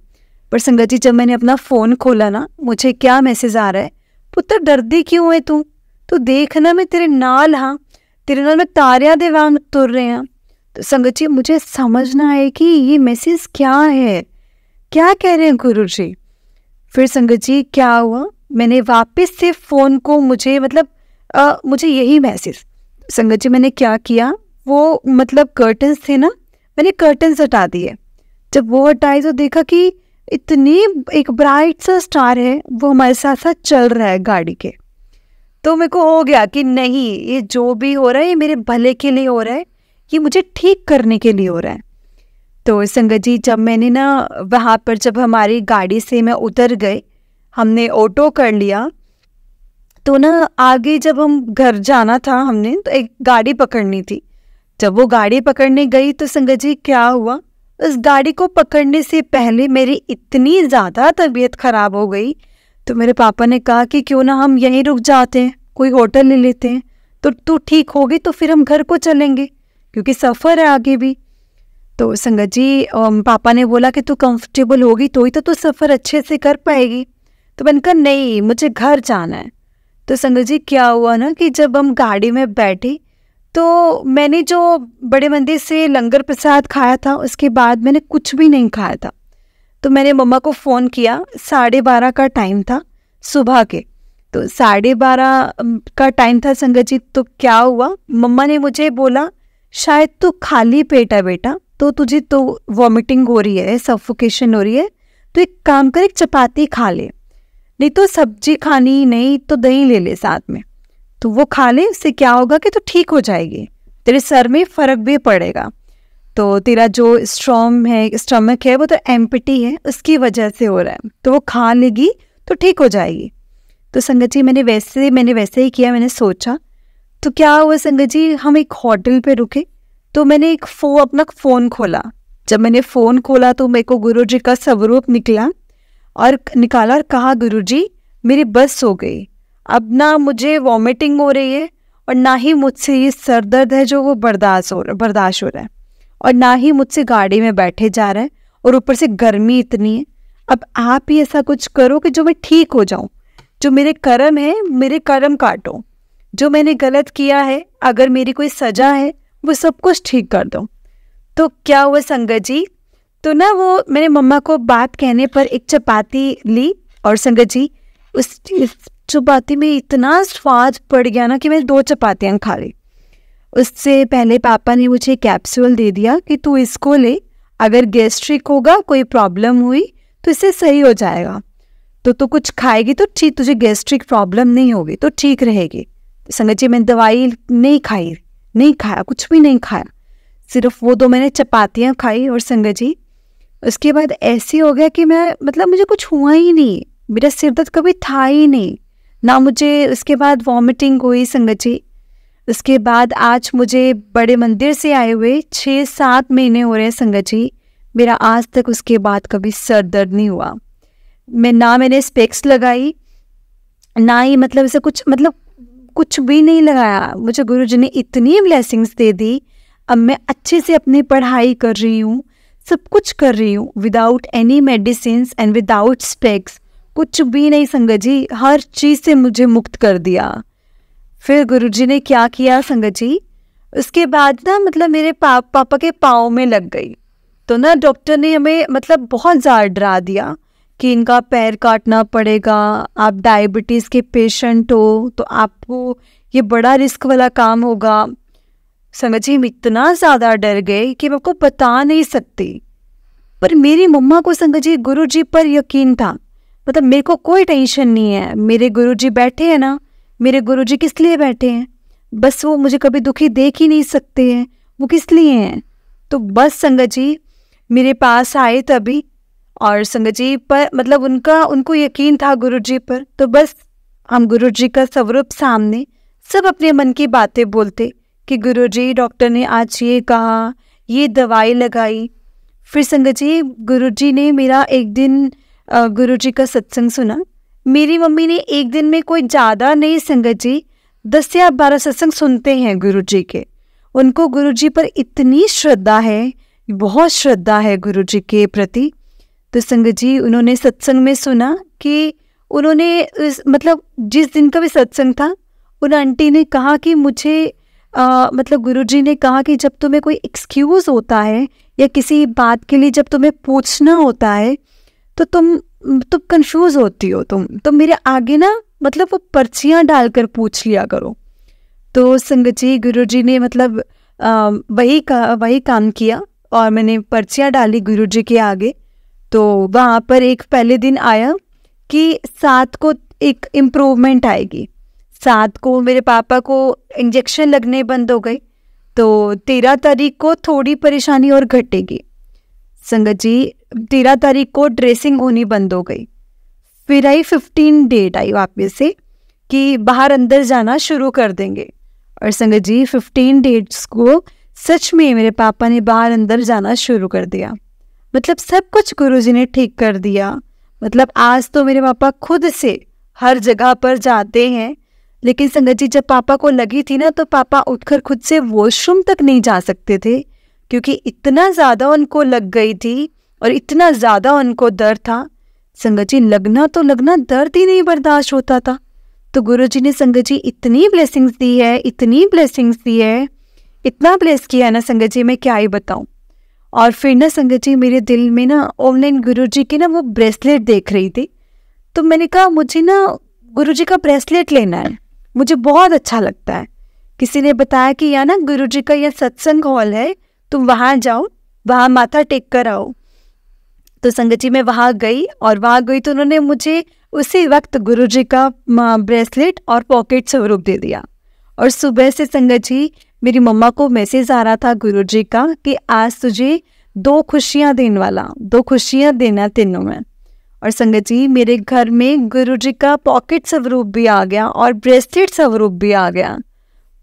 पर संगत जी जब मैंने अपना फ़ोन खोला ना, मुझे क्या मैसेज आ रहा है, पुत्र डरदी क्यों है तू, तो देख ना मैं तेरे नाल हाँ, तेरे नाल मैं तारियां दे वांग तुर रहे हैं। तो संगत जी मुझे समझना है कि ये मैसेज क्या है, क्या कह रहे हैं गुरु जी। फिर संगत जी क्या हुआ, मैंने वापस से फ़ोन को, मुझे यही मैसेज, संगत जी मैंने क्या किया, वो मतलब कर्टन्स थे ना, मैंने कर्टन्स हटा दिए। जब वो हटाए तो देखा कि इतनी एक ब्राइट सा स्टार है, वो हमारे साथ साथ चल रहा है गाड़ी के। तो मेरे को हो गया कि नहीं, ये जो भी हो रहा है ये मेरे भले के लिए हो रहा है, ये मुझे ठीक करने के लिए हो रहा है। तो संगत जी जब मैंने ना वहाँ पर, जब हमारी गाड़ी से मैं उतर गई, हमने ऑटो कर लिया, तो ना आगे जब हम घर जाना था, हमने तो एक गाड़ी पकड़नी थी। जब वो गाड़ी पकड़ने गई तो संगत जी क्या हुआ, उस गाड़ी को पकड़ने से पहले मेरी इतनी ज़्यादा तबीयत ख़राब हो गई। तो मेरे पापा ने कहा कि क्यों ना हम यहीं रुक जाते हैं, कोई होटल ले लेते हैं, तो तू ठीक होगी तो फिर हम घर को चलेंगे, क्योंकि सफ़र है आगे भी। तो संगत जी पापा ने बोला कि तू कंफर्टेबल होगी तो ही तो तू सफ़र अच्छे से कर पाएगी। तो मैंने कहा नहीं, मुझे घर जाना है। तो संगत जी क्या हुआ ना कि जब हम गाड़ी में बैठे, तो मैंने जो बड़े मंदिर से लंगर प्रसाद खाया था, उसके बाद मैंने कुछ भी नहीं खाया था। तो मैंने मम्मा को फ़ोन किया, 12:30 का टाइम था सुबह के। तो 12:30 का टाइम था संगत जी। तो क्या हुआ, मम्मा ने मुझे बोला शायद तू खाली पेट है बेटा, तो तुझे तो वॉमिटिंग हो रही है, सफोकेशन हो रही है, तो एक काम कर, एक चपाती खा ले, नहीं तो सब्जी खानी नहीं तो दही ले ले साथ में, तो वो खा ले, उससे क्या होगा कि तो ठीक हो जाएगी, तेरे सर में फ़र्क भी पड़ेगा। तो तेरा जो स्टमक है वो तो एम्प्टी है, उसकी वजह से हो रहा है, तो वो खा लेगी तो ठीक हो जाएगी। तो संगत जी मैंने वैसे ही किया। मैंने सोचा, तो क्या हुआ संगत जी, हम एक होटल पे रुके, तो मैंने अपना फ़ोन खोला। जब मैंने फ़ोन खोला तो मेरे को गुरु जी का स्वरूप निकाला और कहा, गुरु जी मेरी बस हो गई, अब ना मुझे वॉमिटिंग हो रही है, और ना ही मुझसे ये सर दर्द है जो वो बर्दाश्त हो रहा है, और ना ही मुझसे गाड़ी में बैठे जा रहा है, और ऊपर से गर्मी इतनी है। अब आप ही ऐसा कुछ करो कि जो मैं ठीक हो जाऊं, जो मेरे कर्म है, मेरे कर्म काटो। जो मैंने गलत किया है, अगर मेरी कोई सज़ा है, वो सब कुछ ठीक कर दो। तो क्या हुआ संगत जी, तो ना वो मैंने मम्मा को बात कहने पर एक चपाती ली, और संगत जी उस चपाती में इतना स्वाद पड़ गया ना कि मैं 2 चपातियाँ खा ली। उससे पहले पापा ने मुझे कैप्सूल दे दिया कि तू इसको ले, अगर गैस्ट्रिक होगा, कोई प्रॉब्लम हुई तो इससे सही हो जाएगा, तो तू कुछ खाएगी तो ठीक, तुझे गैस्ट्रिक प्रॉब्लम नहीं होगी, तो ठीक रहेगी। संगत जी मैं दवाई नहीं खाया, कुछ भी नहीं खाया, सिर्फ वो 2 मैंने चपातियाँ खाई। और संगत जी उसके बाद ऐसे हो गया कि मैं मतलब मुझे कुछ हुआ ही नहीं, मेरा सिर दर्द कभी था ही नहीं ना, मुझे उसके बाद वॉमिटिंग हुई संगत जी। उसके बाद आज मुझे बड़े मंदिर से आए हुए 6-7 महीने हो रहे हैं संगत जी, मेरा आज तक उसके बाद कभी सर दर्द नहीं हुआ। मैंने स्पेक्स लगाई, ना ही मतलब ऐसे कुछ भी नहीं लगाया। मुझे गुरुजी ने इतनी ब्लेसिंग्स दे दी, अब मैं अच्छे से अपनी पढ़ाई कर रही हूँ, सब कुछ कर रही हूँ, without any medicine and without specs, कुछ भी नहीं संगत जी, हर चीज़ से मुझे मुक्त कर दिया। फिर गुरुजी ने क्या किया संगत जी, उसके बाद ना मतलब मेरे पापा के पाँव में लग गई, तो ना डॉक्टर ने हमें मतलब बहुत ज़्यादा डरा दिया कि इनका पैर काटना पड़ेगा, आप डायबिटीज़ के पेशेंट हो तो आपको ये बड़ा रिस्क वाला काम होगा। संगत जी हम इतना ज़्यादा डर गए कि मैं आपको बता नहीं सकती। पर मेरी मम्मा को संगत जी गुरुजी पर यकीन था, मतलब मेरे को कोई टेंशन नहीं है, मेरे गुरुजी बैठे हैं ना, मेरे गुरुजी किस लिए बैठे हैं, बस वो मुझे कभी दुखी देख ही नहीं सकते हैं, वो किस लिए हैं। तो बस संगत जी मेरे पास आए तभी, और संगत जी पर मतलब उनको यकीन था गुरुजी पर, तो बस हम गुरुजी का स्वरूप सामने सब अपने मन की बातें बोलते कि गुरुजी डॉक्टर ने आज ये कहा, ये दवाई लगाई। फिर संगत जी गुरुजी ने मेरा एक दिन गुरुजी का सत्संग सुना। मेरी मम्मी ने एक दिन में कोई ज़्यादा नहीं संगत जी 10 या 12 सत्संग सुनते हैं गुरुजी के। उनको गुरुजी पर इतनी श्रद्धा है, बहुत श्रद्धा है गुरुजी के प्रति। तो संगत जी उन्होंने सत्संग में सुना कि उन्होंने मतलब जिस दिन का भी सत्संग था, उन आंटी ने कहा कि मुझे मतलब गुरुजी ने कहा कि जब तुम्हें कोई एक्सक्यूज़ होता है या किसी बात के लिए जब तुम्हें पूछना होता है तो तुम कंफ्यूज होती हो, तो मेरे आगे ना मतलब वो पर्चियाँ डालकर पूछ लिया करो। तो संगत जी गुरुजी ने मतलब वही काम किया, और मैंने पर्चियाँ डाली गुरुजी के आगे। तो वहाँ पर एक पहले दिन आया कि 7 को एक इम्प्रूवमेंट आएगी, 7 को मेरे पापा को इंजेक्शन लगने बंद हो गए, तो 13 तारीख को थोड़ी परेशानी और घटेगी। संगत जी 13 तारीख को ड्रेसिंग होनी बंद हो गई। फिर आई 15 डेट आई वापस से कि बाहर अंदर जाना शुरू कर देंगे, और संगत जी 15 डेट्स को सच में मेरे पापा ने बाहर अंदर जाना शुरू कर दिया। मतलब सब कुछ गुरुजी ने ठीक कर दिया। मतलब आज तो मेरे पापा खुद से हर जगह पर जाते हैं, लेकिन संगत जी जब पापा को लगी थी ना, तो पापा उठकर खुद से वॉशरूम तक नहीं जा सकते थे, क्योंकि इतना ज़्यादा उनको लग गई थी और इतना ज़्यादा उनको दर्द था। संगत जी लगना तो लगना, दर्द ही नहीं बर्दाश्त होता था। तो गुरुजी ने संगत जी इतनी ब्लेसिंग्स दी है, इतनी ब्लेसिंग्स दी है, इतना ब्लेस किया है ना संगत जी, मैं क्या ही बताऊं। और फिर ना संगत जी मेरे दिल में ना ऑनलाइन गुरुजी की ना वो ब्रेसलेट देख रही थी, तो मैंने कहा मुझे ना गुरुजी का ब्रेसलेट लेना है, मुझे बहुत अच्छा लगता है। किसी ने बताया कि यहाँ ना गुरुजी का यह सत्संग हॉल है, तुम वहाँ जाओ, वहाँ माथा टेक कर आओ। तो संगत जी मैं वहाँ गई, और वहाँ गई तो उन्होंने मुझे उसी वक्त गुरुजी का ब्रेसलेट और पॉकेट स्वरूप दे दिया। और सुबह से संगत जी मेरी मम्मा को मैसेज आ रहा था गुरुजी का कि आज तुझे 2 खुशियाँ देने वाला, 2 खुशियाँ देना तीनों में। और संगत जी मेरे घर में गुरुजी का पॉकेट स्वरूप भी आ गया और ब्रेसलेट स्वरूप भी आ गया।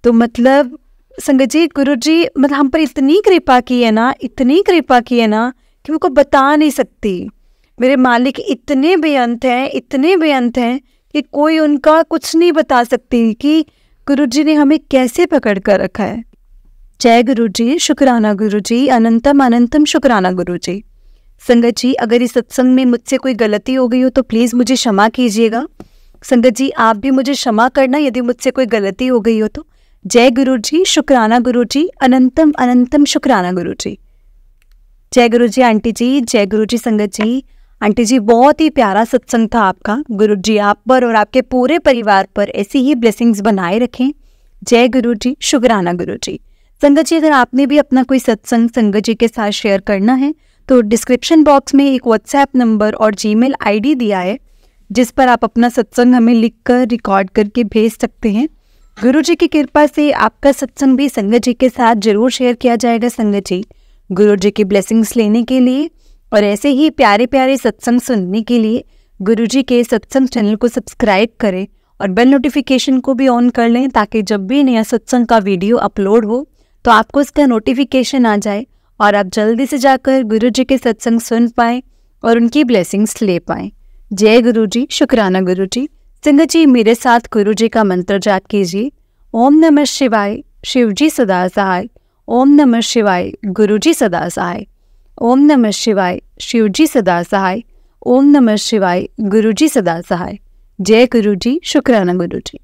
तो मतलब संगत जी गुरुजी मतलब हम पर इतनी कृपा की है ना, इतनी कृपा की है ना कि मैं को बता नहीं सकती। मेरे मालिक इतने बेअंत हैं, इतने बेअंत हैं कि कोई उनका कुछ नहीं बता सकती कि गुरुजी ने हमें कैसे पकड़ कर रखा है। जय गुरुजी, शुक्राना गुरुजी, अनंतम अनंतम शुक्राना गुरुजी। संगत जी अगर इस सत्संग में मुझसे कोई गलती हो गई हो तो प्लीज़ मुझे क्षमा कीजिएगा। संगत जी आप भी मुझे क्षमा करना यदि मुझसे कोई गलती हो गई हो तो। जय गुरु जी, शुक्राना गुरु जी, अनंतम अनंतम शुक्राना गुरु जी। जय गुरु जी आंटी जी, जय गुरु जी संगत जी। आंटी जी बहुत ही प्यारा सत्संग था आपका। गुरु जी आप पर और आपके पूरे परिवार पर ऐसी ही ब्लेसिंग्स बनाए रखें। जय गुरु जी, शुक्राना गुरु जी। संगत जी अगर आपने भी अपना कोई सत्संग संगत जी के साथ शेयर करना है तो डिस्क्रिप्शन बॉक्स में एक व्हाट्सएप नंबर और जीमेल आईडी दिया है जिस पर आप अपना सत्संग हमें लिखकर रिकॉर्ड करके भेज सकते हैं। गुरु जी की कृपा से आपका सत्संग भी संगत जी के साथ जरूर शेयर किया जाएगा। संगत जी गुरु जी की ब्लेसिंग्स लेने के लिए और ऐसे ही प्यारे प्यारे सत्संग सुनने के लिए गुरु जी के सत्संग चैनल को सब्सक्राइब करें और बेल नोटिफिकेशन को भी ऑन कर लें ताकि जब भी नया सत्संग का वीडियो अपलोड हो तो आपको इसका नोटिफिकेशन आ जाए और आप जल्दी से जाकर गुरु जी के सत्संग सुन पाएँ और उनकी ब्लेसिंग्स ले पाएँ। जय गुरु जी, शुक्राना गुरु जी। संगत जी मेरे साथ गुरु जी का मंत्र जाप कीजिए। ओम नमः शिवाय, शिव जी सदा सहाय। ओम नमः शिवाय, गुरु जी सदा सहाय। ओम नमः शिवाय, शिव जी सदा सहाय। ओम नमः शिवाय, गुरु जी सदा सहाय। जय गुरु जी, शुक्राना गुरु जी।